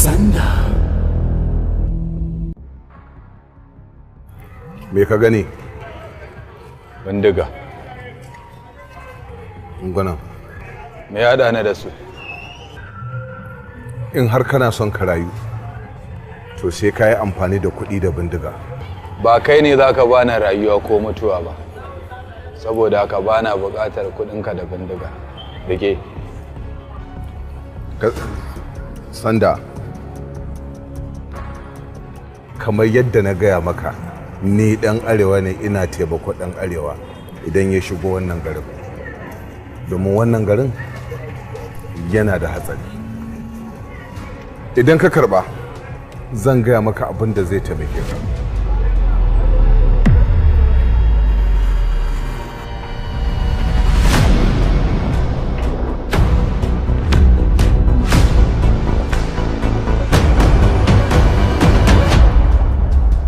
Sanda. Me ka gani? Bindiga. Gwanan. Me ya haɗa ni da su? In har kana son ka rayu, to sai ka yi amfani da kuɗi da bindiga. Ba kai ne za ka bani rayuwa ko mutuwa ba. Saboda haka bana buƙatar kuɗinka da bindiga. Rike. Sanda, kamar yadda na gaya maka, ni ɗan arewa ne, ina taimako ɗan arewa idan ya shigo wannan garin. Domin wannan garin yana da hatsari. Idan ka karba, zan gaya maka abin da zai taimake ka.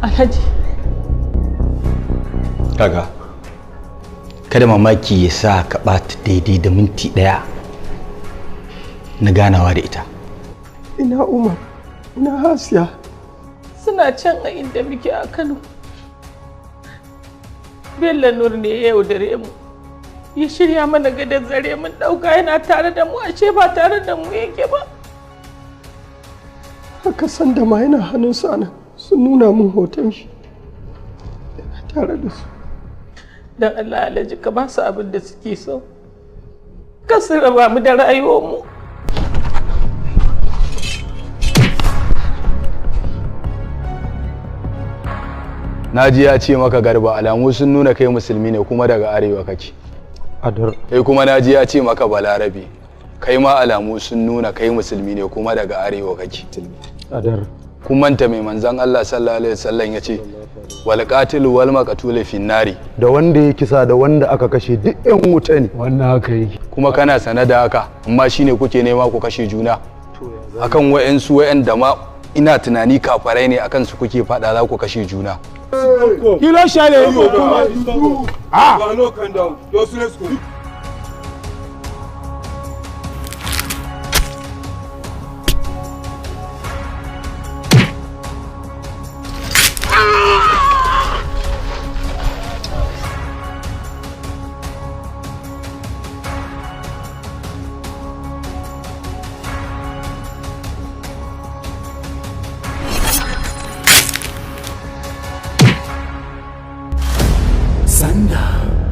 Alhaji. Kaga, kada mamaki ya sa ka ɓata daidai da minti ɗaya na ganawa da ita. Ina Umar, ina Hasiya. Suna can a inda muke a Kano. Bello Nur ne ya yaudare mu. Ya shirya mana gadon zare mun ɗauka yana tare da mu, ashe ba tare da mu yake ba. Haka Sanda ma yana hannunsu a nan. Sun nuna min hoton shi. Yana tare da su. Don Allah Alhaji ka ba su abin da suke so. Ka su raba mu da rayuwarmu. Naji ya ce maka Garba, alamu sun nuna kai musulmi ne kuma daga arewa kake. Adar. Kai kuma naji ya ce maka Balarabe. Kai ma alamu sun nuna kai musulmi ne kuma daga arewa kake. Adar. Kun manta mai manzon Allah sallallahu alaihi wasallam ya ce wal qatilu wal maqtul fi nari. Da wanda ya kisa da wanda aka kashe duk yan wuta ne. Wannan haka yake. Kuma kana sane da haka, amma shine kuke nema ku kashe juna. Akan wayansu wayanda ma ina tunani kafarai ne, akan su kuke fada za ku kashe juna. Kilo shale. Ah! No calm down. Just let's go. Sanda.